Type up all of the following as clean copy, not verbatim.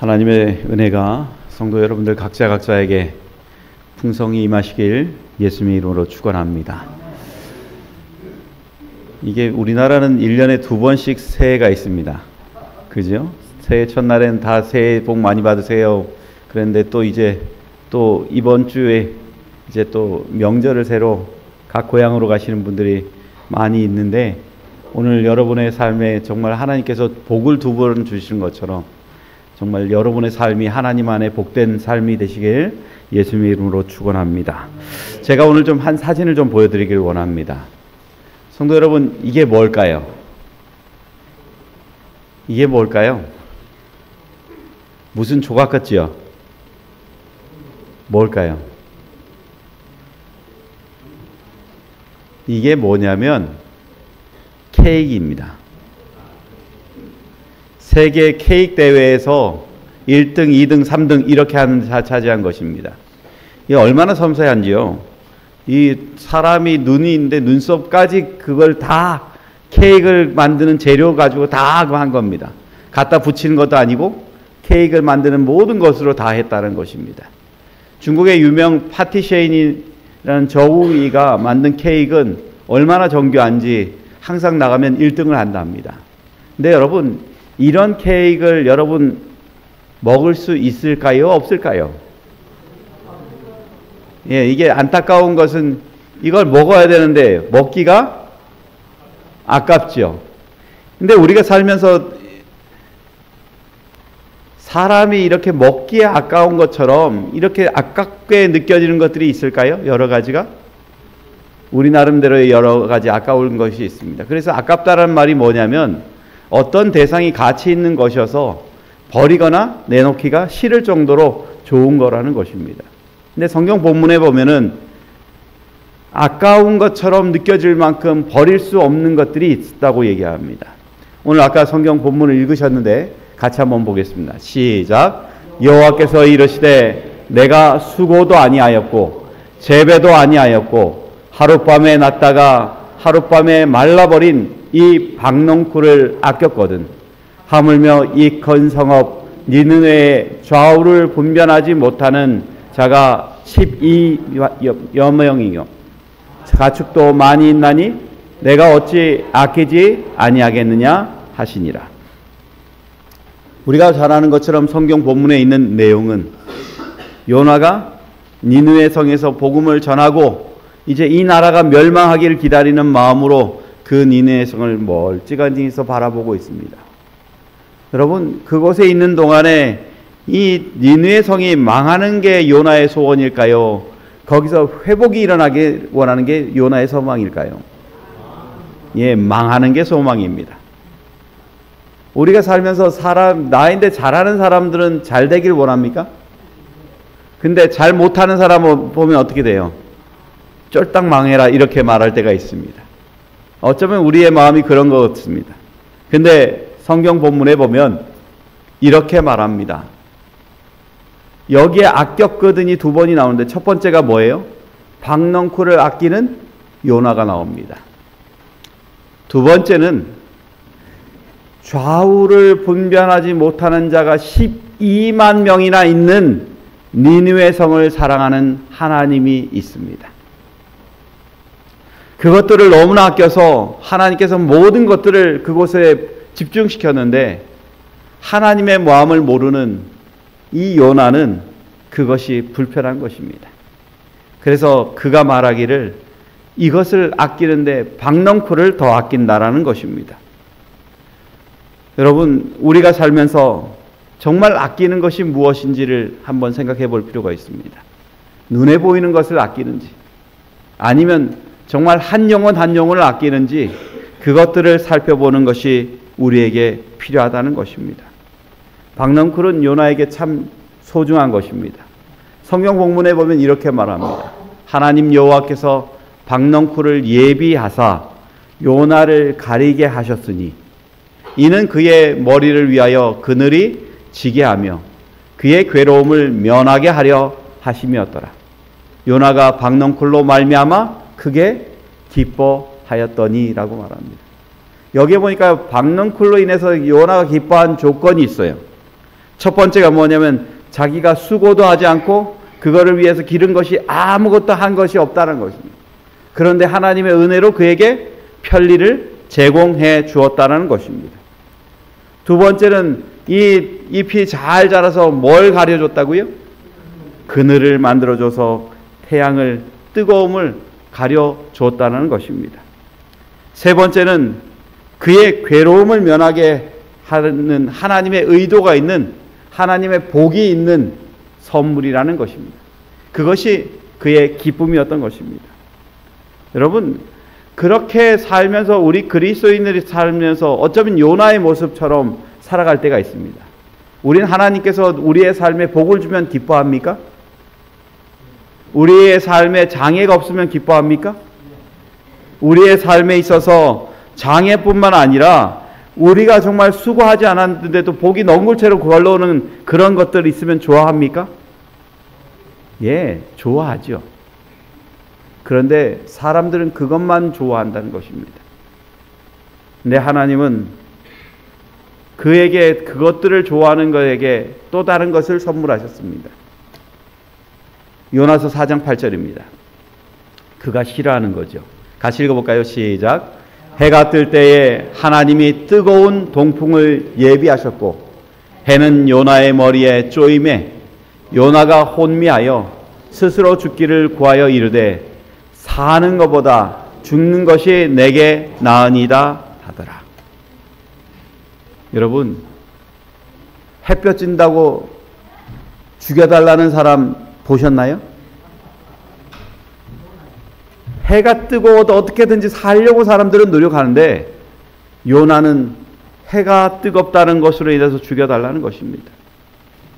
하나님의 은혜가 성도 여러분들 각자에게 풍성히 임하시길 예수님의 이름으로 축원합니다. 이게 우리나라는 1년에 2번씩 새해가 있습니다. 그죠? 새해 첫날엔 다 새해 복 많이 받으세요. 그런데 또 이번 주에 이제 또 명절을 새로 각 고향으로 가시는 분들이 많이 있는데, 오늘 여러분의 삶에 정말 하나님께서 복을 2번 주시는 것처럼 정말 여러분의 삶이 하나님 안에 복된 삶이 되시길 예수님의 이름으로 축원합니다. 제가 오늘 좀 한 사진을 좀 보여드리길 원합니다. 성도 여러분, 이게 뭘까요? 이게 뭘까요? 무슨 조각 같지요? 뭘까요? 이게 뭐냐면 케이크입니다. 세계 케이크 대회에서 1등, 2등, 3등 이렇게 차지한 것입니다. 이게 얼마나 섬세한지요. 이 사람이 눈이 있는데 눈썹까지 그걸 다 케이크를 만드는 재료 가지고 다 한 겁니다. 갖다 붙이는 것도 아니고 케이크를 만드는 모든 것으로 다 했다는 것입니다. 중국의 유명 파티셰인이라는 저우이가 만든 케이크는 얼마나 정교한지 항상 나가면 1등을 한답니다. 근데 여러분, 이런 케이크를 여러분 먹을 수 있을까요? 없을까요? 예, 이게 안타까운 것은 이걸 먹어야 되는데 먹기가 아깝죠. 근데 우리가 살면서 사람이 이렇게 먹기에 아까운 것처럼 이렇게 아깝게 느껴지는 것들이 있을까요? 여러 가지가? 우리 나름대로의 여러 가지 아까운 것이 있습니다. 그래서 아깝다라는 말이 뭐냐면 어떤 대상이 가치 있는 것이어서 버리거나 내놓기가 싫을 정도로 좋은 거라는 것입니다. 근데 성경 본문에 보면은 아까운 것처럼 느껴질 만큼 버릴 수 없는 것들이 있다고 얘기합니다. 오늘 아까 성경 본문을 읽으셨는데 같이 한번 보겠습니다. 시작. 여호와께서 이르시되 내가 수고도 아니하였고 재배도 아니하였고 하룻밤에 났다가 하룻밤에 말라버린 이 박농쿨을 아꼈거든. 하물며 이 큰 성읍 니느웨의 좌우를 분별하지 못하는 자가 12여 명이요 가축도 많이 있나니 내가 어찌 아끼지 아니하겠느냐 하시니라. 우리가 잘 아는 것처럼 성경 본문에 있는 내용은 요나가 니느웨 성에서 복음을 전하고 이제 이 나라가 멸망하기를 기다리는 마음으로 그 니느웨 성을 멀찌감치서 바라보고 있습니다. 여러분, 그곳에 있는 동안에 이 니느웨 성이 망하는 게 요나의 소원일까요? 거기서 회복이 일어나게 원하는 게 요나의 소망일까요? 예, 망하는 게 소망입니다. 우리가 살면서 나인데 잘하는 사람들은 잘 되길 원합니까? 근데 잘 못하는 사람을 보면 어떻게 돼요? 쫄딱 망해라 이렇게 말할 때가 있습니다. 어쩌면 우리의 마음이 그런 것 같습니다. 근데 성경 본문에 보면 이렇게 말합니다. 여기에 아꼈거든이 2번이 나오는데 첫 번째가 뭐예요? 박넝쿨을 아끼는 요나가 나옵니다. 2번째는 좌우를 분별하지 못하는 자가 12만 명이나 있는 니느웨 성을 사랑하는 하나님이 있습니다. 그것들을 너무나 아껴서 하나님께서 모든 것들을 그곳에 집중시켰는데 하나님의 마음을 모르는 이 요나는 그것이 불편한 것입니다. 그래서 그가 말하기를 이것을 아끼는데 박넝쿨을 더 아낀다라는 것입니다. 여러분, 우리가 살면서 정말 아끼는 것이 무엇인지를 한번 생각해 볼 필요가 있습니다. 눈에 보이는 것을 아끼는지 아니면 정말 한 영혼을 아끼는지 그것들을 살펴보는 것이 우리에게 필요하다는 것입니다. 박넝쿨은 요나에게 참 소중한 것입니다. 성경 본문에 보면 이렇게 말합니다. 하나님 여호와께서 박넝쿨을 예비하사 요나를 가리게 하셨으니 이는 그의 머리를 위하여 그늘이 지게 하며 그의 괴로움을 면하게 하려 하심이었더라. 요나가 박넝쿨로 말미암아 크게 기뻐하였더니라고 말합니다. 여기에 보니까 박넝쿨로 인해서 요나가 기뻐한 조건이 있어요. 첫 번째가 뭐냐면 자기가 수고도 하지 않고 그거를 위해서 기른 것이 아무것도 한 것이 없다는 것입니다. 그런데 하나님의 은혜로 그에게 편리를 제공해 주었다는 것입니다. 두 번째는 이 잎이 잘 자라서 뭘 가려줬다고요? 그늘을 만들어줘서 태양을 뜨거움을 가려줬다는 것입니다. 세 번째는 그의 괴로움을 면하게 하는 하나님의 의도가 있는, 하나님의 복이 있는 선물이라는 것입니다. 그것이 그의 기쁨이었던 것입니다. 여러분, 그렇게 살면서 우리 그리스도인들이 살면서 어쩌면 요나의 모습처럼 살아갈 때가 있습니다. 우린 하나님께서 우리의 삶에 복을 주면 기뻐합니까? 우리의 삶에 장애가 없으면 기뻐합니까? 우리의 삶에 있어서 장애뿐만 아니라 우리가 정말 수고하지 않았는데도 복이 넝굴채로 걸러오는 그런 것들이 있으면 좋아합니까? 예, 좋아하죠. 그런데 사람들은 그것만 좋아한다는 것입니다. 근데 하나님은 그에게 그것들을 좋아하는 그에게 또 다른 것을 선물하셨습니다. 요나서 4장 8절입니다. 그가 싫어하는 거죠. 같이 읽어볼까요? 시작. 해가 뜰 때에 하나님이 뜨거운 동풍을 예비하셨고 해는 요나의 머리에 쪼임에 요나가 혼미하여 스스로 죽기를 구하여 이르되 사는 것보다 죽는 것이 내게 나으니다 하더라. 여러분, 햇볕 찐다고 죽여달라는 사람 보셨나요? 해가 뜨거워도 어떻게든지 살려고 사람들은 노력하는데 요나는 해가 뜨겁다는 것으로 인해서 죽여달라는 것입니다.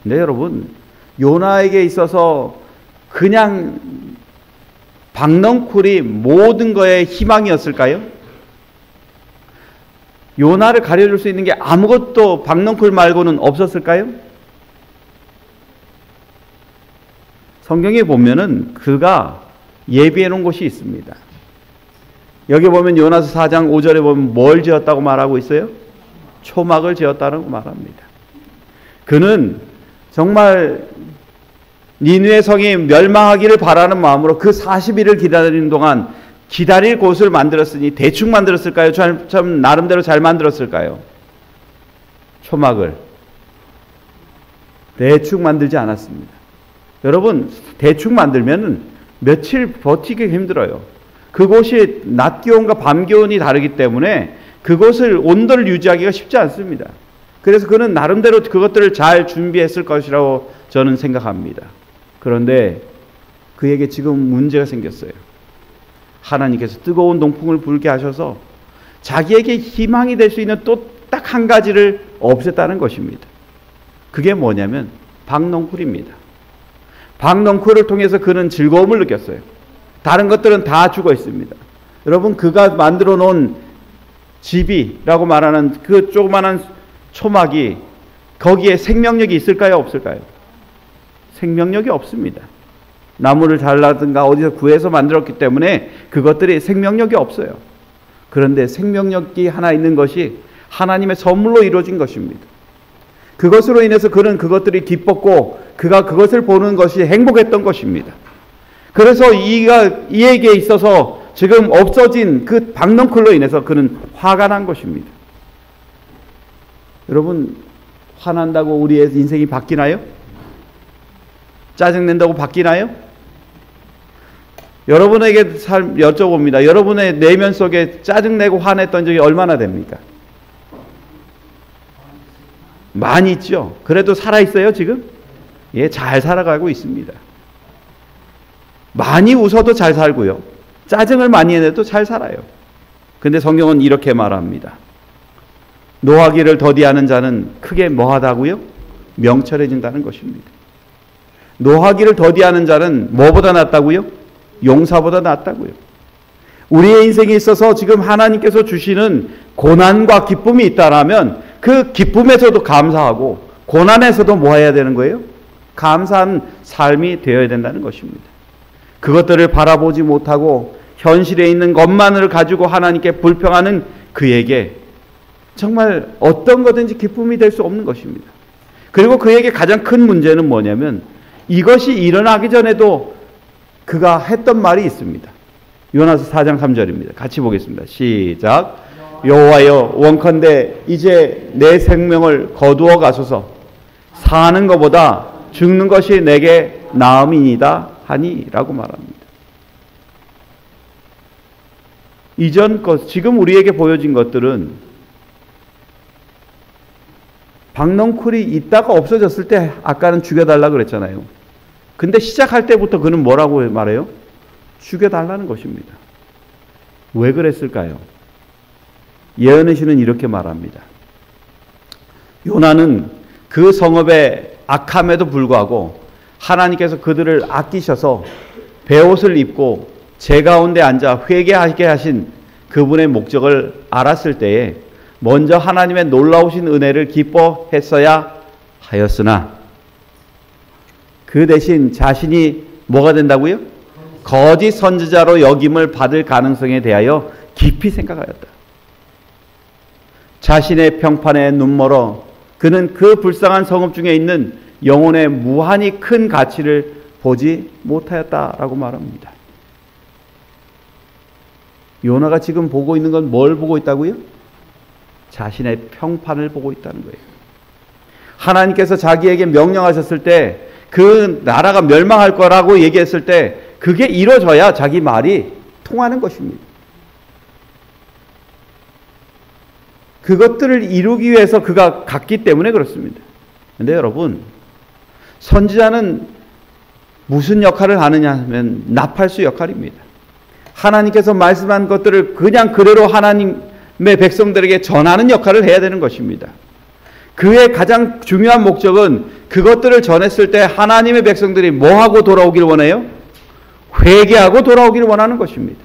근데 여러분, 요나에게 있어서 그냥 박넝쿨이 모든 거에 희망이었을까요? 요나를 가려줄 수 있는 게 아무것도 박넝쿨 말고는 없었을까요? 성경에 보면은 그가 예비해 놓은 곳이 있습니다. 여기 보면 요나서 4장 5절에 보면 뭘 지었다고 말하고 있어요? 초막을 지었다고 말합니다. 그는 정말 니느웨 성이 멸망하기를 바라는 마음으로 그 40일을 기다리는 동안 기다릴 곳을 만들었으니 대충 만들었을까요? 참 나름대로 잘 만들었을까요? 초막을 대충 만들지 않았습니다. 여러분, 대충 만들면은 며칠 버티기 힘들어요. 그곳이 낮 기온과 밤 기온이 다르기 때문에 그곳을 온도를 유지하기가 쉽지 않습니다. 그래서 그는 나름대로 그것들을 잘 준비했을 것이라고 저는 생각합니다. 그런데 그에게 지금 문제가 생겼어요. 하나님께서 뜨거운 동풍을 불게 하셔서 자기에게 희망이 될 수 있는 또 딱 한 가지를 없앴다는 것입니다. 그게 뭐냐면 박넝쿨입니다. 박넝쿨을 통해서 그는 즐거움을 느꼈어요. 다른 것들은 다 죽어 있습니다. 여러분, 그가 만들어 놓은 집이라고 말하는 그 조그마한 초막이 거기에 생명력이 있을까요? 없을까요? 생명력이 없습니다. 나무를 잘라든가 어디서 구해서 만들었기 때문에 그것들이 생명력이 없어요. 그런데 생명력이 하나 있는 것이 하나님의 선물로 이루어진 것입니다. 그것으로 인해서 그는 그것들이 기뻤고 그가 그것을 보는 것이 행복했던 것입니다. 그래서 이에게 있어서 지금 없어진 그 박넝쿨로 인해서 그는 화가 난 것입니다. 여러분, 화난다고 우리의 인생이 바뀌나요? 짜증낸다고 바뀌나요? 여러분에게 여쭤봅니다. 여러분의 내면 속에 짜증내고 화냈던 적이 얼마나 됩니까? 많이 있죠. 그래도 살아있어요 지금? 예, 잘 살아가고 있습니다. 많이 웃어도 잘 살고요. 짜증을 많이 내도 잘 살아요. 근데 성경은 이렇게 말합니다. 노하기를 더디하는 자는 크게 뭐하다고요? 명철해진다는 것입니다. 노하기를 더디하는 자는 뭐보다 낫다고요? 용사보다 낫다고요. 우리의 인생에 있어서 지금 하나님께서 주시는 고난과 기쁨이 있다라면 그 기쁨에서도 감사하고 고난에서도 뭐 해야 되는 거예요? 감사한 삶이 되어야 된다는 것입니다. 그것들을 바라보지 못하고 현실에 있는 것만을 가지고 하나님께 불평하는 그에게 정말 어떤 거든지 기쁨이 될 수 없는 것입니다. 그리고 그에게 가장 큰 문제는 뭐냐면 이것이 일어나기 전에도 그가 했던 말이 있습니다. 요나서 4장 3절입니다. 같이 보겠습니다. 시작. 여호와여 원컨대 이제 내 생명을 거두어 가소서. 사는 것보다 죽는 것이 내게 나음이니이다 하니라고 말합니다. 이전 것, 지금 우리에게 보여진 것들은 박넝쿨이 있다가 없어졌을 때 아까는 죽여달라 그랬잖아요. 근데 시작할 때부터 그는 뭐라고 말해요? 죽여달라는 것입니다. 왜 그랬을까요? 예언의 시는 이렇게 말합니다. 요나는 그 성읍의 악함에도 불구하고 하나님께서 그들을 아끼셔서 베옷을 입고 제 가운데 앉아 회개하게 하신 그분의 목적을 알았을 때에 먼저 하나님의 놀라우신 은혜를 기뻐했어야 하였으나 그 대신 자신이 뭐가 된다고요? 거짓 선지자로 여김을 받을 가능성에 대하여 깊이 생각하였다. 자신의 평판에 눈멀어 그는 그 불쌍한 성읍 중에 있는 영혼의 무한히 큰 가치를 보지 못하였다라고 말합니다. 요나가 지금 보고 있는 건 뭘 보고 있다고요? 자신의 평판을 보고 있다는 거예요. 하나님께서 자기에게 명령하셨을 때 그 나라가 멸망할 거라고 얘기했을 때 그게 이루어져야 자기 말이 통하는 것입니다. 그것들을 이루기 위해서 그가 갔기 때문에 그렇습니다. 그런데 여러분, 선지자는 무슨 역할을 하느냐 하면 나팔수 역할입니다. 하나님께서 말씀한 것들을 그냥 그대로 하나님의 백성들에게 전하는 역할을 해야 되는 것입니다. 그의 가장 중요한 목적은 그것들을 전했을 때 하나님의 백성들이 뭐하고 돌아오길 원해요? 회개하고 돌아오기를 원하는 것입니다.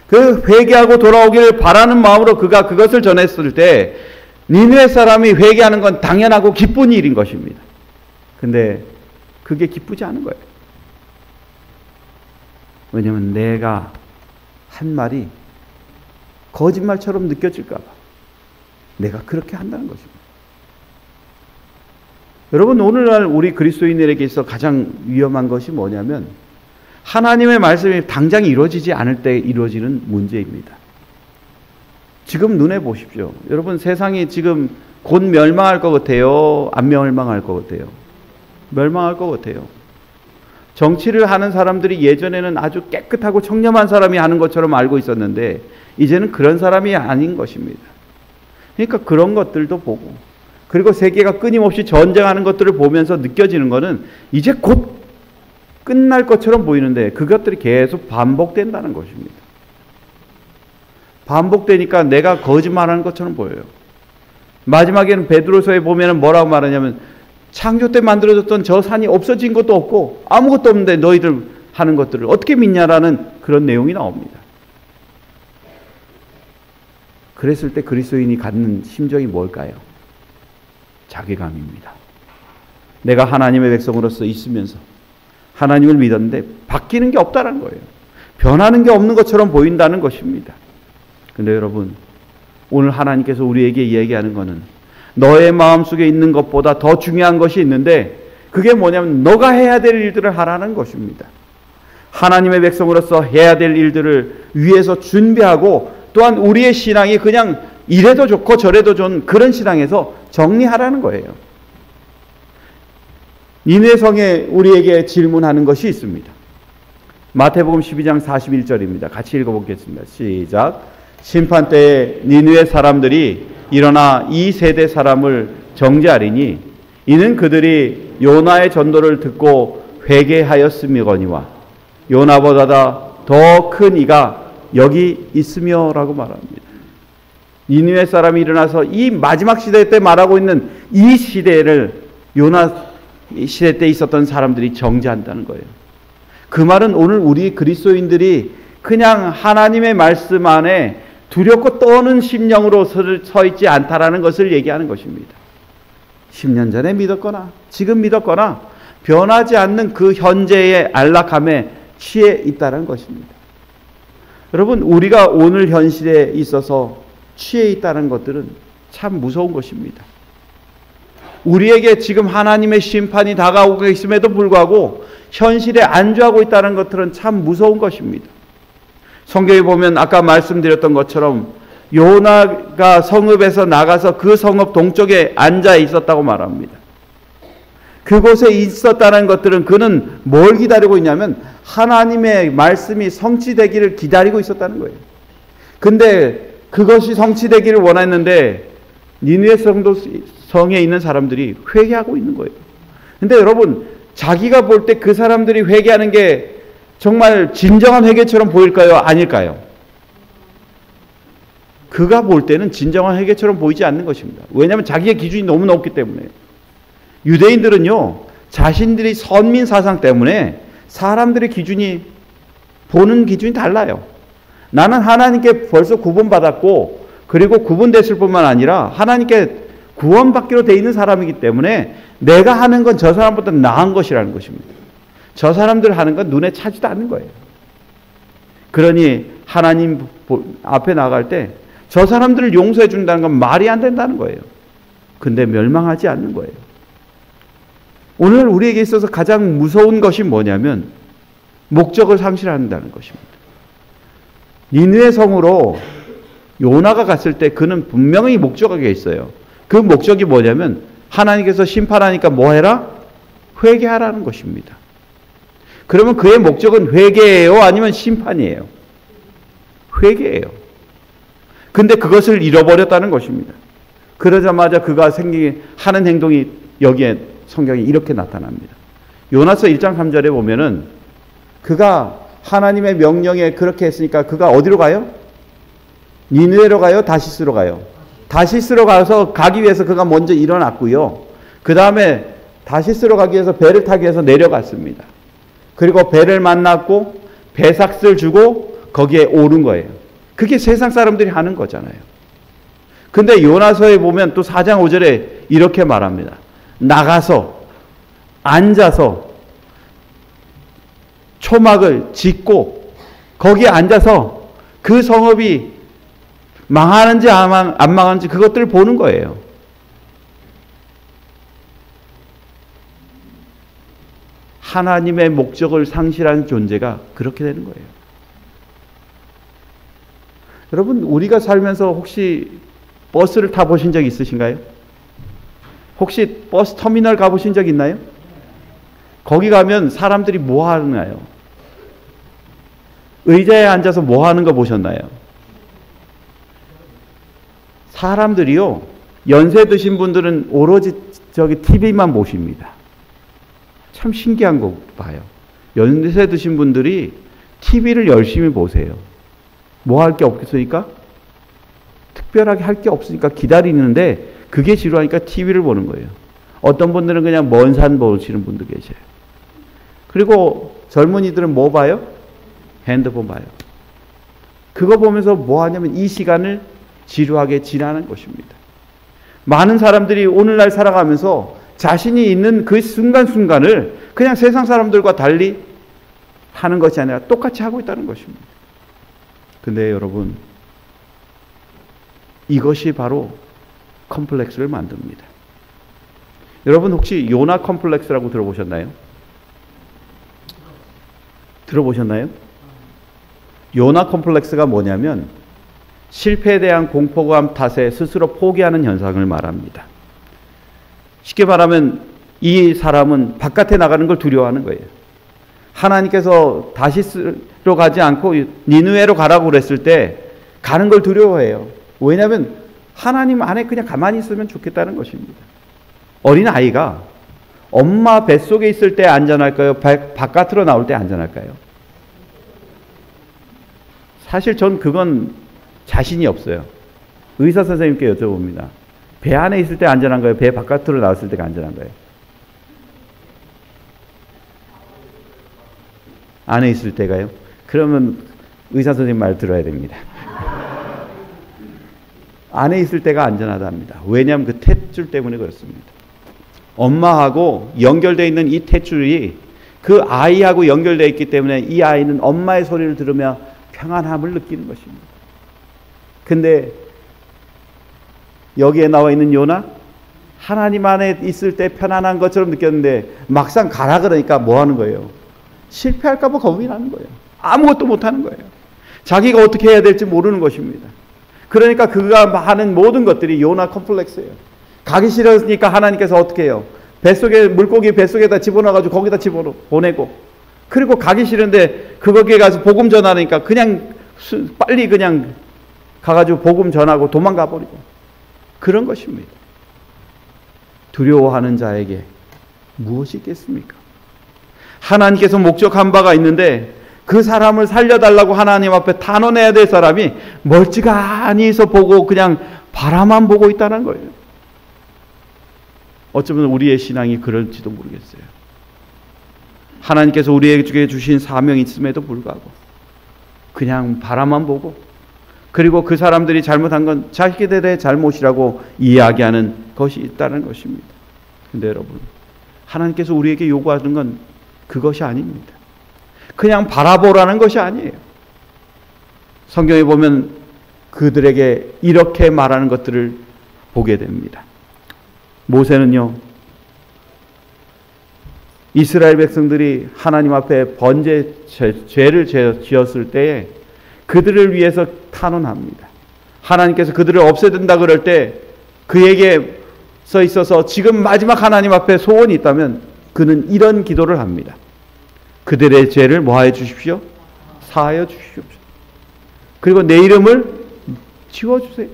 그 회개하고 돌아오기를 바라는 마음으로 그가 그것을 전했을 때 니느웨 사람이 회개하는 건 당연하고 기쁜 일인 것입니다. 근데 그게 기쁘지 않은 거예요. 왜냐하면 내가 한 말이 거짓말처럼 느껴질까 봐 내가 그렇게 한다는 것입니다. 여러분, 오늘날 우리 그리스도인들에게 있어 가장 위험한 것이 뭐냐면 하나님의 말씀이 당장 이루어지지 않을 때 이루어지는 문제입니다. 지금 눈에 보십시오. 여러분, 세상이 지금 곧 멸망할 것 같아요? 안 멸망할 것 같아요? 멸망할 것 같아요. 정치를 하는 사람들이 예전에는 아주 깨끗하고 청렴한 사람이 하는 것처럼 알고 있었는데 이제는 그런 사람이 아닌 것입니다. 그러니까 그런 것들도 보고, 그리고 세계가 끊임없이 전쟁하는 것들을 보면서 느껴지는 것은 이제 곧 끝날 것처럼 보이는데 그것들이 계속 반복된다는 것입니다. 반복되니까 내가 거짓말하는 것처럼 보여요. 마지막에는 베드로서에 보면 뭐라고 말하냐면 창조 때 만들어졌던 저 산이 없어진 것도 없고 아무것도 없는데 너희들 하는 것들을 어떻게 믿냐라는 그런 내용이 나옵니다. 그랬을 때 그리스도인이 갖는 심정이 뭘까요? 자괴감입니다. 내가 하나님의 백성으로서 있으면서 하나님을 믿었는데 바뀌는 게 없다는 거예요. 변하는 게 없는 것처럼 보인다는 것입니다. 그런데 여러분, 오늘 하나님께서 우리에게 이야기하는 것은 너의 마음속에 있는 것보다 더 중요한 것이 있는데 그게 뭐냐면 너가 해야 될 일들을 하라는 것입니다. 하나님의 백성으로서 해야 될 일들을 위해서 준비하고 또한 우리의 신앙이 그냥 이래도 좋고 저래도 좋은 그런 신앙에서 정리하라는 거예요. 니느웨 성에 우리에게 질문하는 것이 있습니다. 마태복음 12장 41절입니다. 같이 읽어보겠습니다. 시작. 심판 때에 니느웨 사람들이 일어나 이 세대 사람을 정죄하리니 이는 그들이 요나의 전도를 듣고 회개하였음이거니와 요나보다 더 큰 이가 여기 있으며 라고 말합니다. 니느웨 사람이 일어나서 이 마지막 시대 때 말하고 있는 이 시대를 요나 시대 때 있었던 사람들이 정죄한다는 거예요. 그 말은 오늘 우리 그리스도인들이 그냥 하나님의 말씀 안에 두렵고 떠는 심령으로 서 있지 않다라는 것을 얘기하는 것입니다. 10년 전에 믿었거나 지금 믿었거나 변하지 않는 그 현재의 안락함에 취해 있다는 것입니다. 여러분, 우리가 오늘 현실에 있어서 취해 있다는 것들은 참 무서운 것입니다. 우리에게 지금 하나님의 심판이 다가오고 있음에도 불구하고 현실에 안주하고 있다는 것들은 참 무서운 것입니다. 성경에 보면 아까 말씀드렸던 것처럼 요나가 성읍에서 나가서 그 성읍 동쪽에 앉아 있었다고 말합니다. 그곳에 있었다는 것들은 그는 뭘 기다리고 있냐면 하나님의 말씀이 성취되기를 기다리고 있었다는 거예요. 근데 그것이 성취되기를 원했는데 니느웨 성에 있는 사람들이 회개하고 있는 거예요. 근데 여러분, 자기가 볼 때 그 사람들이 회개하는 게 정말 진정한 회개처럼 보일까요? 아닐까요? 그가 볼 때는 진정한 회개처럼 보이지 않는 것입니다. 왜냐하면 자기의 기준이 너무 높기 때문에. 유대인들은요, 자신들이 선민 사상 때문에 사람들의 기준이, 보는 기준이 달라요. 나는 하나님께 벌써 구분받았고, 그리고 구분됐을 뿐만 아니라 하나님께 구원받기로 돼 있는 사람이기 때문에 내가 하는 건 저 사람보다 나은 것이라는 것입니다. 저 사람들 하는 건 눈에 차지도 않는 거예요. 그러니 하나님 앞에 나갈 때 저 사람들을 용서해 준다는 건 말이 안 된다는 거예요. 근데 멸망하지 않는 거예요. 오늘 우리에게 있어서 가장 무서운 것이 뭐냐면 목적을 상실한다는 것입니다. 니느웨 성으로 요나가 갔을 때 그는 분명히 목적이 있어요. 그 목적이 뭐냐면 하나님께서 심판하니까 뭐 해라? 회개하라는 것입니다. 그러면 그의 목적은 회개예요? 아니면 심판이에요? 회개예요. 근데 그것을 잃어버렸다는 것입니다. 그러자마자 그가 하는 행동이 여기에 성경에 이렇게 나타납니다. 요나서 1장 3절에 보면은 그가 하나님의 명령에 그렇게 했으니까 그가 어디로 가요? 니느웨로 가요? 다시스로 가요? 다시스로 가서 가기 위해서 그가 먼저 일어났고요. 그 다음에 다시스로 가기 위해서 배를 타기 위해서 내려갔습니다. 그리고 배를 만났고 배삭스를 주고 거기에 오른 거예요. 그게 세상 사람들이 하는 거잖아요. 근데 요나서에 보면 또 4장 5절에 이렇게 말합니다. 나가서 앉아서 초막을 짓고 거기에 앉아서 그 성읍이 망하는지 안 망하는지 그것들을 보는 거예요. 하나님의 목적을 상실한 존재가 그렇게 되는 거예요. 여러분, 우리가 살면서 혹시 버스를 타보신 적 있으신가요? 혹시 버스 터미널 가보신 적 있나요? 거기 가면 사람들이 뭐 하나요? 의자에 앉아서 뭐 하는 거 보셨나요? 사람들이요, 연세 드신 분들은 오로지 TV만 보십니다. 참 신기한 거 봐요. 연세 드신 분들이 TV를 열심히 보세요. 뭐 할 게 없으니까? 특별하게 할 게 없으니까 기다리는데 그게 지루하니까 TV를 보는 거예요. 어떤 분들은 그냥 먼 산 보시는 분도 계셔요. 그리고 젊은이들은 뭐 봐요? 핸드폰 봐요. 그거 보면서 뭐 하냐면 이 시간을 지루하게 지나는 것입니다. 많은 사람들이 오늘날 살아가면서 자신이 있는 그 순간순간을 그냥 세상 사람들과 달리 하는 것이 아니라 똑같이 하고 있다는 것입니다. 근데 여러분, 이것이 바로 컴플렉스를 만듭니다. 여러분 혹시 요나 컴플렉스라고 들어보셨나요? 들어보셨나요? 요나 컴플렉스가 뭐냐면 실패에 대한 공포감 탓에 스스로 포기하는 현상을 말합니다. 쉽게 말하면 이 사람은 바깥에 나가는 걸 두려워하는 거예요. 하나님께서 다시스로 가지 않고 니느웨로 가라고 그랬을 때 가는 걸 두려워해요. 왜냐하면 하나님 안에 그냥 가만히 있으면 좋겠다는 것입니다. 어린아이가 엄마 뱃속에 있을 때 안전할까요? 바깥으로 나올 때 안전할까요? 사실 전 그건 자신이 없어요. 의사 선생님께 여쭤봅니다. 배 안에 있을 때 안전한가요? 배 바깥으로 나왔을 때가 안전한가요? 안에 있을 때가요? 그러면 의사 선생님 말 들어야 됩니다. 안에 있을 때가 안전하답니다. 왜냐하면 그 탯줄 때문에 그렇습니다. 엄마하고 연결되어 있는 이 탯줄이 그 아이하고 연결되어 있기 때문에 이 아이는 엄마의 소리를 들으며 평안함을 느끼는 것입니다. 근데 여기에 나와 있는 요나, 하나님 안에 있을 때 편안한 것처럼 느꼈는데 막상 가라 그러니까 뭐 하는 거예요? 실패할까 봐 겁이 나는 거예요. 아무것도 못 하는 거예요. 자기가 어떻게 해야 될지 모르는 것입니다. 그러니까 그가 하는 모든 것들이 요나 컴플렉스예요. 가기 싫으니까 하나님께서 어떻게 해요? 물고기 뱃속에다 집어넣어가지고 거기다 집어보내고, 그리고 가기 싫은데 거기에 가서 복음 전하니까 그냥 빨리 그냥 가가지고 복음 전하고 도망가 버리고, 그런 것입니다. 두려워하는 자에게 무엇이 있겠습니까? 하나님께서 목적한 바가 있는데 그 사람을 살려달라고 하나님 앞에 탄원해야 될 사람이 멀찌감히서 보고 그냥 바라만 보고 있다는 거예요. 어쩌면 우리의 신앙이 그럴지도 모르겠어요. 하나님께서 우리에게 주신 사명이 있음에도 불구하고 그냥 바라만 보고, 그리고 그 사람들이 잘못한 건 자기들의 잘못이라고 이야기하는 것이 있다는 것입니다. 근데 여러분, 하나님께서 우리에게 요구하는 건 그것이 아닙니다. 그냥 바라보라는 것이 아니에요. 성경에 보면 그들에게 이렇게 말하는 것들을 보게 됩니다. 모세는요, 이스라엘 백성들이 하나님 앞에 죄를 지었을 때에 그들을 위해서 탄원합니다. 하나님께서 그들을 없애야 된다 그럴 때 그에게서 있어서 지금 마지막 하나님 앞에 소원이 있다면 그는 이런 기도를 합니다. 그들의 죄를 뭐하여 주십시오? 사하여 주십시오. 그리고 내 이름을 지워주세요.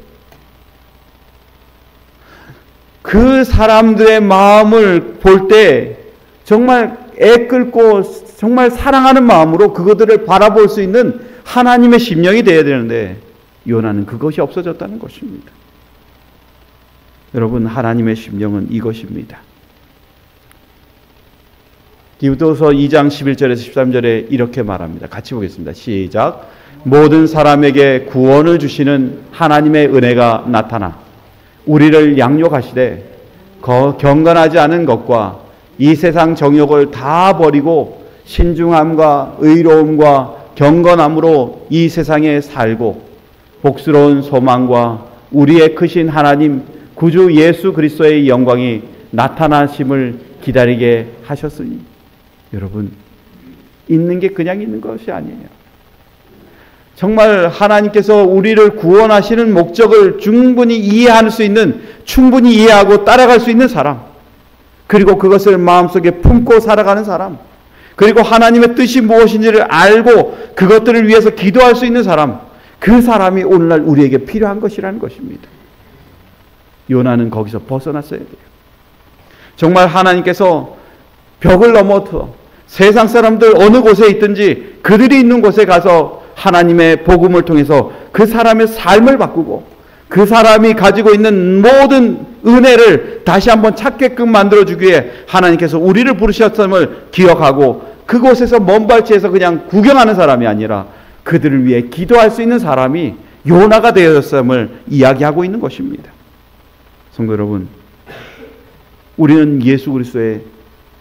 그 사람들의 마음을 볼 때 정말 애끓고 정말 사랑하는 마음으로 그것들을 바라볼 수 있는 하나님의 심령이 되어야 되는데 요나는 그것이 없어졌다는 것입니다. 여러분, 하나님의 심령은 이것입니다. 디모데후서 2장 11절에서 13절에 이렇게 말합니다. 같이 보겠습니다. 시작. 모든 사람에게 구원을 주시는 하나님의 은혜가 나타나 우리를 양육하시되 경건하지 않은 것과 이 세상 정욕을 다 버리고 신중함과 의로움과 경건함으로 이 세상에 살고 복스러운 소망과 우리의 크신 하나님 구주 예수 그리스도의 영광이 나타나심을 기다리게 하셨으니, 여러분, 있는 게 그냥 있는 것이 아니에요. 정말 하나님께서 우리를 구원하시는 목적을 충분히 이해할 수 있는, 충분히 이해하고 따라갈 수 있는 사람, 그리고 그것을 마음속에 품고 살아가는 사람, 그리고 하나님의 뜻이 무엇인지를 알고 그것들을 위해서 기도할 수 있는 사람, 그 사람이 오늘날 우리에게 필요한 것이라는 것입니다. 요나는 거기서 벗어났어야 돼요. 정말 하나님께서 벽을 넘어서 세상 사람들 어느 곳에 있든지 그들이 있는 곳에 가서 하나님의 복음을 통해서 그 사람의 삶을 바꾸고 그 사람이 가지고 있는 모든 은혜를 다시 한번 찾게끔 만들어주기 위해 하나님께서 우리를 부르셨음을 기억하고 그곳에서 먼 발치에서 그냥 구경하는 사람이 아니라 그들을 위해 기도할 수 있는 사람이 요나가 되었음을 이야기하고 있는 것입니다. 성도 여러분, 우리는 예수 그리스도의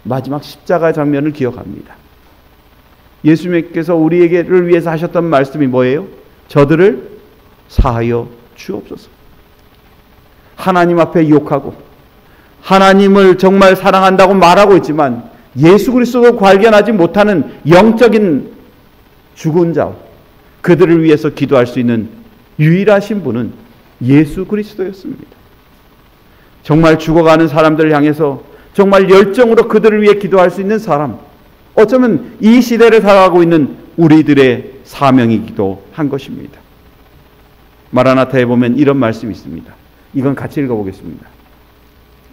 마지막 십자가 장면을 기억합니다. 예수님께서 우리를 위해서 하셨던 말씀이 뭐예요? 저들을 사하여 주옵소서. 하나님 앞에 욕하고 하나님을 정말 사랑한다고 말하고 있지만 예수 그리스도도 발견하지 못하는 영적인 죽은 자, 그들을 위해서 기도할 수 있는 유일하신 분은 예수 그리스도였습니다. 정말 죽어가는 사람들을 향해서 정말 열정으로 그들을 위해 기도할 수 있는 사람, 어쩌면 이 시대를 살아가고 있는 우리들의 사명이기도 한 것입니다. 마라나타에 보면 이런 말씀이 있습니다. 이건 같이 읽어보겠습니다.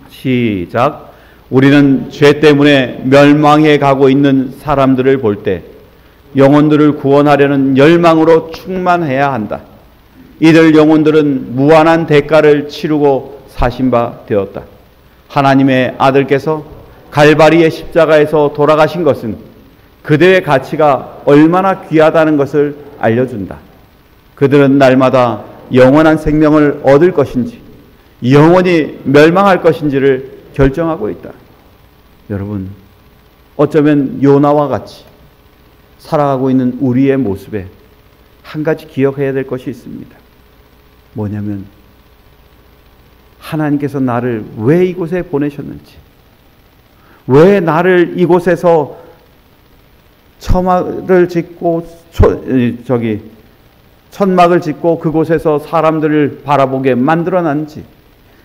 시작. 우리는 죄 때문에 멸망해 가고 있는 사람들을 볼 때 영혼들을 구원하려는 열망으로 충만해야 한다. 이들 영혼들은 무한한 대가를 치르고 사신 바 되었다. 하나님의 아들께서 갈바리의 십자가에서 돌아가신 것은 그들의 가치가 얼마나 귀하다는 것을 알려준다. 그들은 날마다 영원한 생명을 얻을 것인지 영원히 멸망할 것인지를 결정하고 있다. 여러분, 어쩌면 요나와 같이 살아가고 있는 우리의 모습에 한 가지 기억해야 될 것이 있습니다. 뭐냐면 하나님께서 나를 왜 이곳에 보내셨는지, 왜 나를 이곳에서 처막을 짓고 천막을 짓고 그곳에서 사람들을 바라보게 만들어놨는지,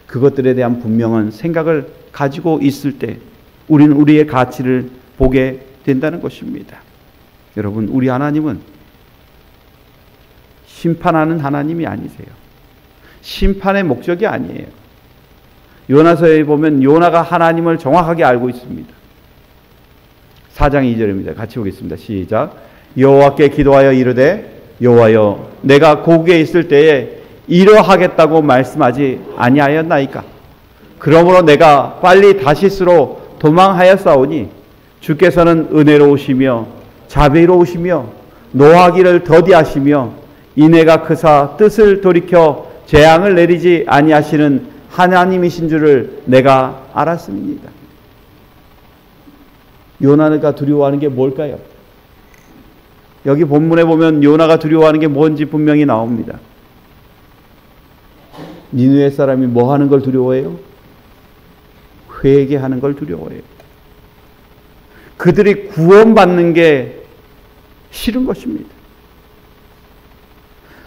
그것들에 대한 분명한 생각을 가지고 있을 때 우리는 우리의 가치를 보게 된다는 것입니다. 여러분, 우리 하나님은 심판하는 하나님이 아니세요. 심판의 목적이 아니에요. 요나서에 보면 요나가 하나님을 정확하게 알고 있습니다. 4장 2절입니다. 같이 보겠습니다. 시작. 여호와께 기도하여 이르되 여호와여, 내가 고국에 있을 때에 이러하겠다고 말씀하지 아니하였나이까? 그러므로 내가 빨리 다시스로 도망하였사오니 주께서는 은혜로우시며 자비로우시며 노하기를 더디하시며 이내가 크사 뜻을 돌이켜 재앙을 내리지 아니하시는 하나님이신 줄을 내가 알았습니다. 요나가 두려워하는 게 뭘까요? 여기 본문에 보면 요나가 두려워하는 게 뭔지 분명히 나옵니다. 니느웨 사람이 뭐 하는 걸 두려워해요? 회개하는 걸 두려워해요. 그들이 구원받는 게 싫은 것입니다.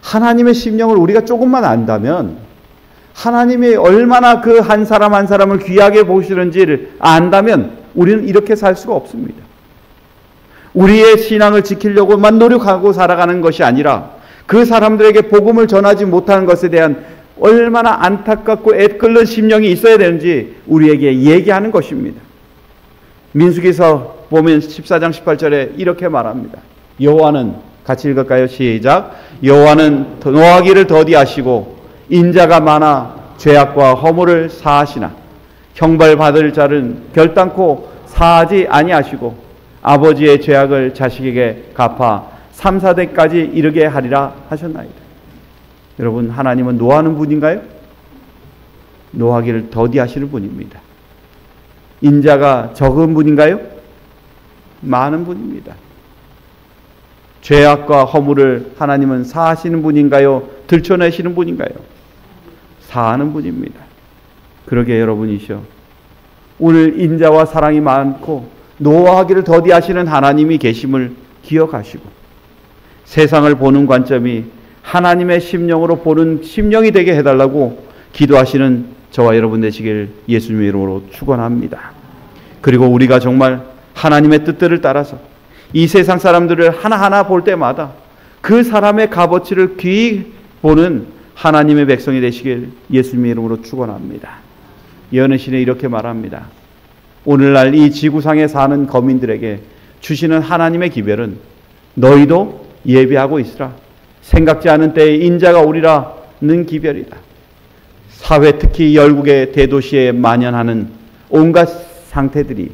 하나님의 심령을 우리가 조금만 안다면, 하나님이 얼마나 그 한 사람 한 사람을 귀하게 보시는지를 안다면 우리는 이렇게 살 수가 없습니다. 우리의 신앙을 지키려고만 노력하고 살아가는 것이 아니라 그 사람들에게 복음을 전하지 못하는 것에 대한 얼마나 안타깝고 애끓는 심령이 있어야 되는지 우리에게 얘기하는 것입니다. 민수기서 보면 14장 18절에 이렇게 말합니다. 여호와는, 같이 읽을까요? 시작. 여호와는 노하기를 더디하시고 인자가 많아 죄악과 허물을 사하시나 형벌받을 자는 결단코 사하지 아니하시고 아버지의 죄악을 자식에게 갚아 3, 4대까지 이르게 하리라 하셨나이다. 여러분, 하나님은 노하는 분인가요? 노하기를 더디하시는 분입니다. 인자가 적은 분인가요? 많은 분입니다. 죄악과 허물을 하나님은 사하시는 분인가요? 들춰내시는 분인가요? 사하는 분입니다. 그러게 여러분이시여, 오늘 인자와 사랑이 많고 노하기를 더디하시는 하나님이 계심을 기억하시고 세상을 보는 관점이 하나님의 심령으로 보는 심령이 되게 해달라고 기도하시는 저와 여러분 되시길 예수님의 이름으로 축원합니다. 그리고 우리가 정말 하나님의 뜻들을 따라서 이 세상 사람들을 하나하나 볼 때마다 그 사람의 값어치를 귀히 보는 하나님의 백성이 되시길 예수님의 이름으로 축원합니다. 예언의 이렇게 말합니다. 오늘날 이 지구상에 사는 거민들에게 주시는 하나님의 기별은 너희도 예배하고 있으라. 생각지 않은 때에 인자가 오리라는 기별이다. 사회, 특히 열국의 대도시에 만연하는 온갖 상태들이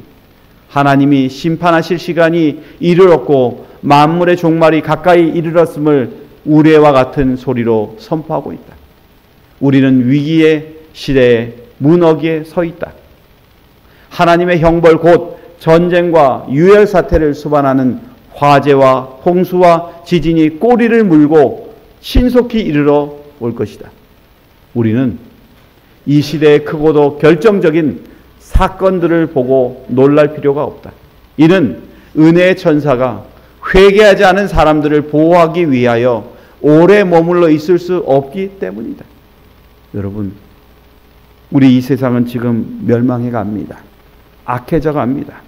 하나님이 심판하실 시간이 이르렀고 만물의 종말이 가까이 이르렀음을 우레와 같은 소리로 선포하고 있다. 우리는 위기의 시대에 문어기에 서 있다. 하나님의 형벌 곧 전쟁과 유혈 사태를 수반하는 화재와 홍수와 지진이 꼬리를 물고 신속히 이르러 올 것이다. 우리는 이 시대의 크고도 결정적인 사건들을 보고 놀랄 필요가 없다. 이는 은혜의 천사가 회개하지 않은 사람들을 보호하기 위하여 오래 머물러 있을 수 없기 때문이다. 여러분, 우리 이 세상은 지금 멸망해 갑니다. 악해져 갑니다.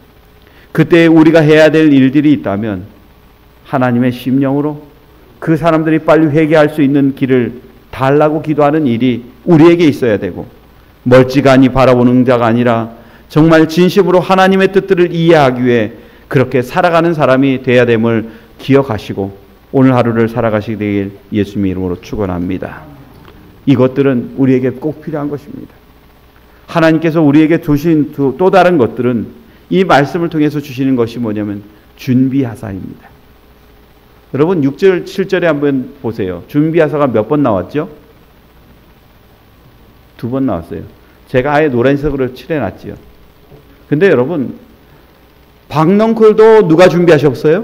그때 우리가 해야 될 일들이 있다면 하나님의 심령으로 그 사람들이 빨리 회개할 수 있는 길을 달라고 기도하는 일이 우리에게 있어야 되고, 멀찌감히 바라보는 자가 아니라 정말 진심으로 하나님의 뜻들을 이해하기 위해 그렇게 살아가는 사람이 되어야 됨을 기억하시고 오늘 하루를 살아가시게 되길 예수님의 이름으로 축원합니다. 이것들은 우리에게 꼭 필요한 것입니다. 하나님께서 우리에게 주신 또 다른 것들은 이 말씀을 통해서 주시는 것이 뭐냐면 준비하사입니다. 여러분 6절 7절에 한번 보세요. 준비하사가 몇 번 나왔죠? 2번 나왔어요. 제가 아예 노란색으로 칠해놨지요. 근데 여러분, 박넝쿨도 누가 준비하셨어요?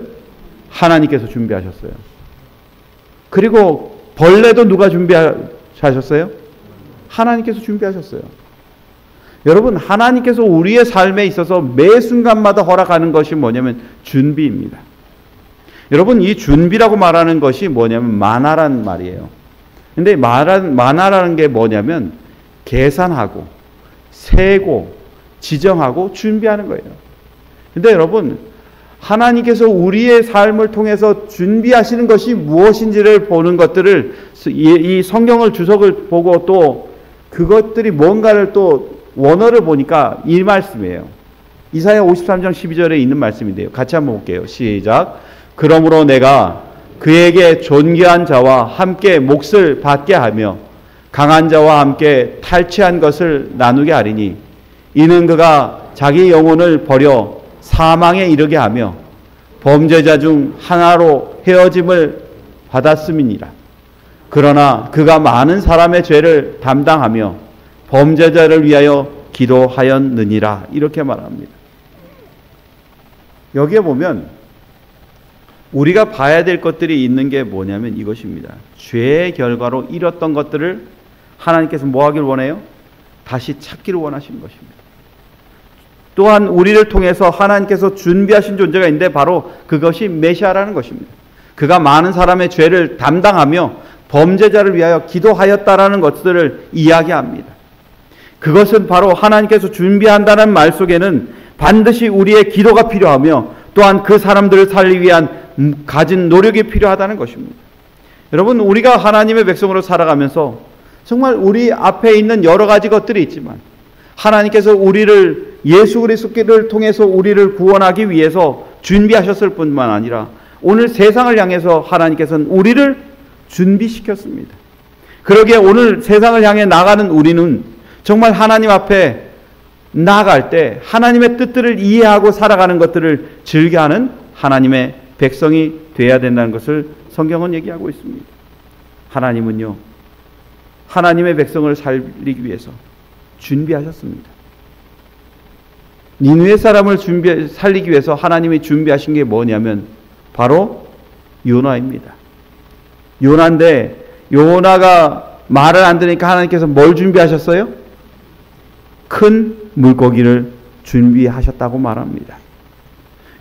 하나님께서 준비하셨어요. 그리고 벌레도 누가 준비하셨어요? 하나님께서 준비하셨어요. 여러분, 하나님께서 우리의 삶에 있어서 매 순간마다 허락하는 것이 뭐냐면 준비입니다. 여러분, 이 준비라고 말하는 것이 뭐냐면 만화란 말이에요. 근데 만화라는 게 뭐냐면 계산하고 세고 지정하고 준비하는 거예요. 근데 여러분, 하나님께서 우리의 삶을 통해서 준비하시는 것이 무엇인지를 보는 것들을 이 성경을 주석을 보고 또 그것들이 뭔가를 또 원어를 보니까 이 말씀이에요. 이사야 53장 12절에 있는 말씀인데요. 같이 한번 볼게요. 시작. 그러므로 내가 그에게 존귀한 자와 함께 몫을 받게 하며 강한 자와 함께 탈취한 것을 나누게 하리니 이는 그가 자기 영혼을 버려 사망에 이르게 하며 범죄자 중 하나로 헤어짐을 받았음이니라. 그러나 그가 많은 사람의 죄를 담당하며 범죄자를 위하여 기도하였느니라. 이렇게 말합니다. 여기에 보면 우리가 봐야 될 것들이 있는 게 뭐냐면 이것입니다. 죄의 결과로 잃었던 것들을 하나님께서 뭐 하길 원해요? 다시 찾기를 원하시는 것입니다. 또한 우리를 통해서 하나님께서 준비하신 존재가 있는데 바로 그것이 메시아라는 것입니다. 그가 많은 사람의 죄를 담당하며 범죄자를 위하여 기도하였다라는 것들을 이야기합니다. 그것은 바로 하나님께서 준비한다는 말 속에는 반드시 우리의 기도가 필요하며 또한 그 사람들을 살리기 위한 가진 노력이 필요하다는 것입니다. 여러분, 우리가 하나님의 백성으로 살아가면서 정말 우리 앞에 있는 여러 가지 것들이 있지만 하나님께서 우리를 예수 그리스도를 통해서 우리를 구원하기 위해서 준비하셨을 뿐만 아니라 오늘 세상을 향해서 하나님께서는 우리를 준비시켰습니다. 그러기에 오늘 세상을 향해 나가는 우리는 정말 하나님 앞에 나아갈 때 하나님의 뜻들을 이해하고 살아가는 것들을 즐겨하는 하나님의 백성이 되어야 된다는 것을 성경은 얘기하고 있습니다. 하나님은요, 하나님의 백성을 살리기 위해서 준비하셨습니다. 니느웨 사람을 살리기 위해서 하나님이 준비하신 게 뭐냐면 바로 요나입니다. 요나인데 요나가 말을 안 들으니까 하나님께서 뭘 준비하셨어요? 큰 물고기를 준비하셨다고 말합니다.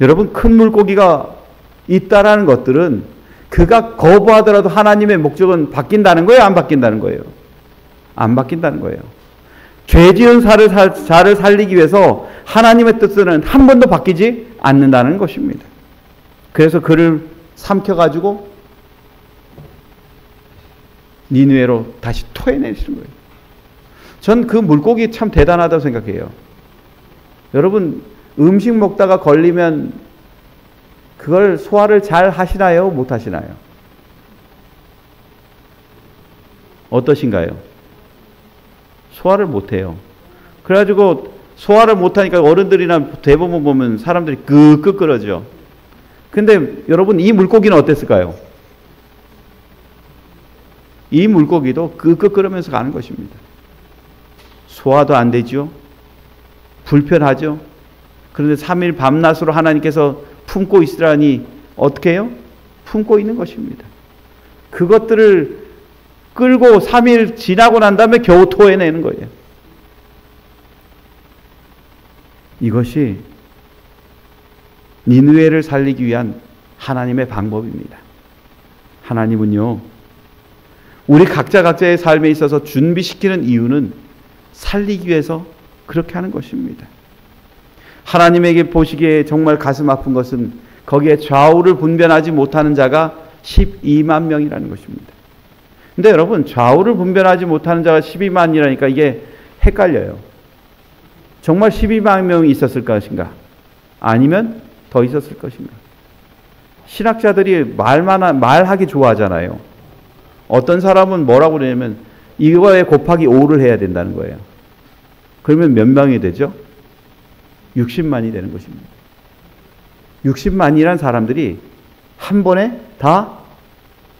여러분, 큰 물고기가 있다라는 것들은 그가 거부하더라도 하나님의 목적은 바뀐다는 거예요? 안 바뀐다는 거예요? 안 바뀐다는 거예요. 죄 지은 자를 살리기 위해서 하나님의 뜻은 한 번도 바뀌지 않는다는 것입니다. 그래서 그를 삼켜가지고 니느웨로 다시 토해내시는 거예요. 전 그 물고기 참 대단하다고 생각해요. 여러분, 음식 먹다가 걸리면 그걸 소화를 잘 하시나요? 못 하시나요? 어떠신가요? 소화를 못 해요. 그래가지고 소화를 못 하니까 어른들이나 대부분 보면 사람들이 끄끄 끓어죠. 근데 여러분, 이 물고기는 어땠을까요? 이 물고기도 끄끄 끓으면서 가는 것입니다. 소화도 안 되죠. 불편하죠. 그런데 3일 밤낮으로 하나님께서 품고 있으라니 어떻게 해요? 품고 있는 것입니다. 그것들을 끌고 3일 지나고 난 다음에 겨우 토해내는 거예요. 이것이 니느웨를 살리기 위한 하나님의 방법입니다. 하나님은요, 우리 각자의 삶에 있어서 준비시키는 이유는 살리기 위해서 그렇게 하는 것입니다. 하나님에게 보시기에 정말 가슴 아픈 것은 거기에 좌우를 분별하지 못하는 자가 12만 명이라는 것입니다. 근데 여러분, 좌우를 분별하지 못하는 자가 12만이라니까 이게 헷갈려요. 정말 12만 명이 있었을 것인가? 아니면 더 있었을 것인가? 신학자들이 말하기 좋아하잖아요. 어떤 사람은 뭐라고 그러냐면 이거에 곱하기 5를 해야 된다는 거예요. 그러면 몇 명이 되죠? 60만이 되는 것입니다. 60만이란 사람들이 한 번에 다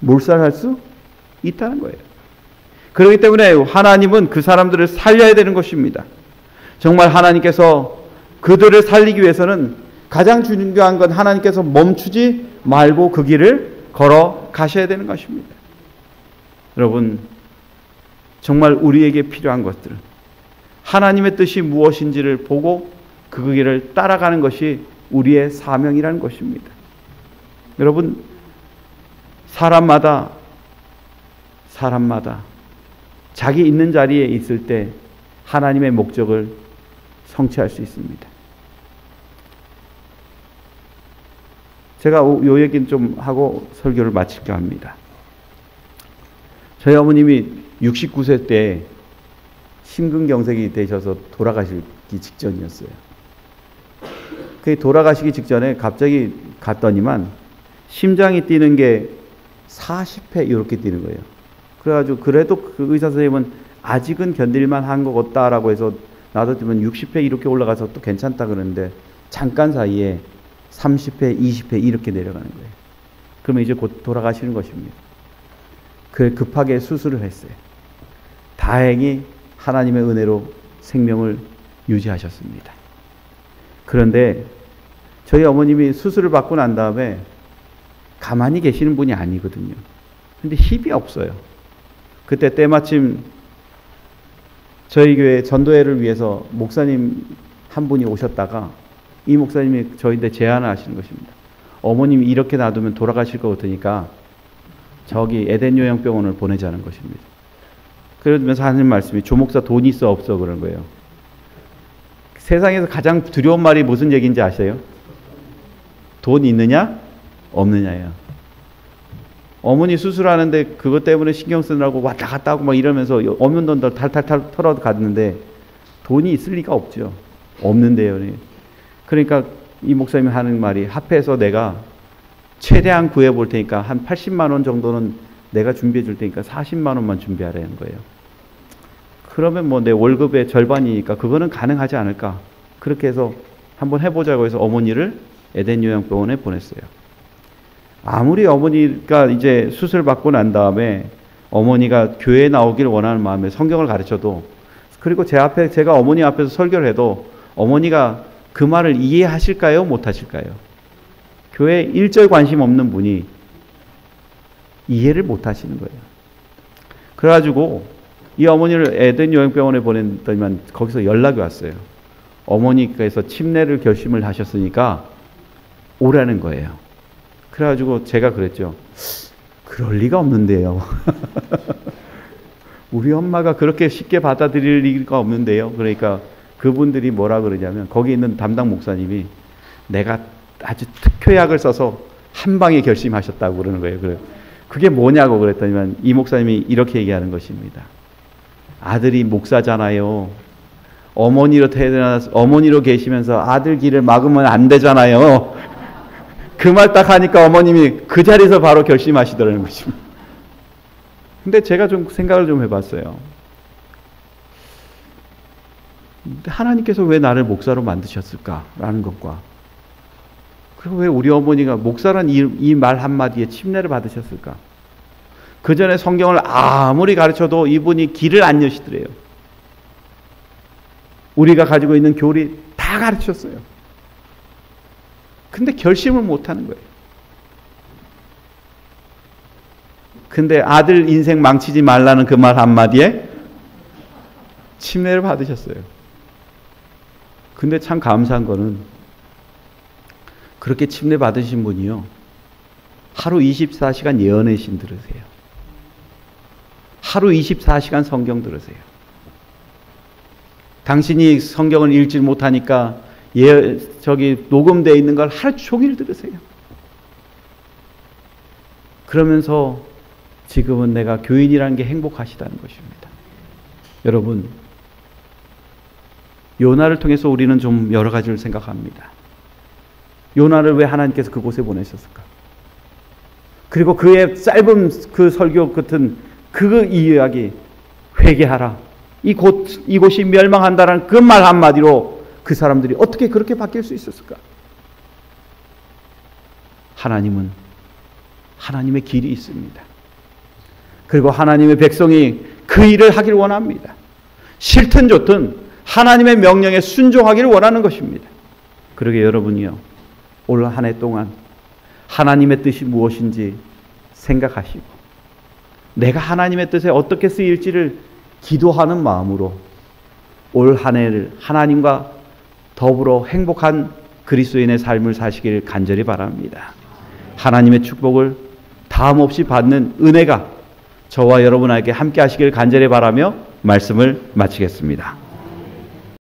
몰살할 수 있다는 거예요. 그렇기 때문에 하나님은 그 사람들을 살려야 되는 것입니다. 정말 하나님께서 그들을 살리기 위해서는 가장 중요한 건 하나님께서 멈추지 말고 그 길을 걸어 가셔야 되는 것입니다. 여러분, 정말 우리에게 필요한 것들은 하나님의 뜻이 무엇인지를 보고 그 길을 따라가는 것이 우리의 사명이라는 것입니다. 여러분, 사람마다 자기 있는 자리에 있을 때 하나님의 목적을 성취할 수 있습니다. 제가 요 얘기는 좀 하고 설교를 마칠까 합니다. 저희 어머님이 69세 때 심근경색이 되셔서 돌아가시기 직전이었어요. 그 돌아가시기 직전에 갑자기 갔더니만 심장이 뛰는 게 40회 이렇게 뛰는 거예요. 그래가지고 그래도 그 의사 선생님은 아직은 견딜만 한 것 같다라고 해서 놔뒀지만 60회 이렇게 올라가서 또 괜찮다 그러는데 잠깐 사이에 30회, 20회 이렇게 내려가는 거예요. 그러면 이제 곧 돌아가시는 것입니다. 그 급하게 수술을 했어요. 다행히 하나님의 은혜로 생명을 유지하셨습니다. 그런데 저희 어머님이 수술을 받고 난 다음에 가만히 계시는 분이 아니거든요. 근데 힘이 없어요. 그때 때마침 저희 교회 전도회를 위해서 목사님 한 분이 오셨다가 이 목사님이 저희한테 제안을 하시는 것입니다. 어머님이 이렇게 놔두면 돌아가실 것 같으니까 저기 에덴 요양병원을 보내자는 것입니다. 그러면서 하는 말씀이 조목사 돈 있어 없어 그런 거예요. 세상에서 가장 두려운 말이 무슨 얘기인지 아세요? 돈 있느냐 없느냐예요. 어머니 수술하는데 그것 때문에 신경 쓰느라고 왔다 갔다 하고 막 이러면서 없는 돈들 탈탈탈 털어 갔는데 돈이 있을 리가 없죠. 없는데요. 그러니까 이 목사님이 하는 말이 합해서 내가 최대한 구해볼 테니까 한 80만 원 정도는 내가 준비해 줄 테니까 40만 원만 준비하라는 거예요. 그러면 뭐 내 월급의 절반이니까 그거는 가능하지 않을까. 그렇게 해서 한번 해보자고 해서 어머니를 에덴 요양병원에 보냈어요. 아무리 어머니가 이제 수술 받고 난 다음에 어머니가 교회에 나오길 원하는 마음에 성경을 가르쳐도 그리고 제가 어머니 앞에서 설교를 해도 어머니가 그 말을 이해하실까요? 못하실까요? 교회에 일절 관심 없는 분이 이해를 못하시는 거예요. 그래가지고 이 어머니를 에덴 요양병원에 보냈더니만 거기서 연락이 왔어요. 어머니께서 침례를 결심을 하셨으니까 오라는 거예요. 그래가지고 제가 그랬죠. 그럴 리가 없는데요. 우리 엄마가 그렇게 쉽게 받아들일 리가 없는데요. 그러니까 그분들이 뭐라 그러냐면 거기 있는 담당 목사님이 내가 아주 특효약을 써서 한 방에 결심하셨다고 그러는 거예요. 그게 뭐냐고 그랬더니만 이 목사님이 이렇게 얘기하는 것입니다. 아들이 목사잖아요. 어머니로 계시면서 아들 길을 막으면 안 되잖아요. 그 말 딱 하니까 어머님이 그 자리에서 바로 결심하시더라는 것입니다. 근데 제가 좀 생각을 좀 해봤어요. 하나님께서 왜 나를 목사로 만드셨을까라는 것과 그리고 왜 우리 어머니가 목사란 이 말 한마디에 침례를 받으셨을까? 그 전에 성경을 아무리 가르쳐도 이분이 길을 안 여시더래요. 우리가 가지고 있는 교리 다 가르쳤어요. 근데 결심을 못하는 거예요. 근데 아들 인생 망치지 말라는 그 말 한마디에 침례를 받으셨어요. 근데 참 감사한 거는 그렇게 침례 받으신 분이요. 하루 24시간 예언의 신 들으세요. 하루 24시간 성경 들으세요. 당신이 성경을 읽지 못하니까 녹음되어 있는 걸 하루 종일 들으세요. 그러면서 지금은 내가 교인이라는 게 행복하시다는 것입니다. 여러분, 요나를 통해서 우리는 좀 여러 가지를 생각합니다. 요나를 왜 하나님께서 그곳에 보내셨을까? 그리고 그의 짧은 그 설교 같은 그 이야기, 회개하라. 이곳이 멸망한다라는 그 말 한마디로 그 사람들이 어떻게 그렇게 바뀔 수 있었을까? 하나님은 하나님의 길이 있습니다. 그리고 하나님의 백성이 그 일을 하길 원합니다. 싫든 좋든 하나님의 명령에 순종하기를 원하는 것입니다. 그러게 여러분이요, 올 한 해 동안 하나님의 뜻이 무엇인지 생각하시고 내가 하나님의 뜻에 어떻게 쓰일지를 기도하는 마음으로 올 한 해를 하나님과 더불어 행복한 그리스도인의 삶을 사시길 간절히 바랍니다. 하나님의 축복을 다함없이 받는 은혜가 저와 여러분에게 함께 하시길 간절히 바라며 말씀을 마치겠습니다.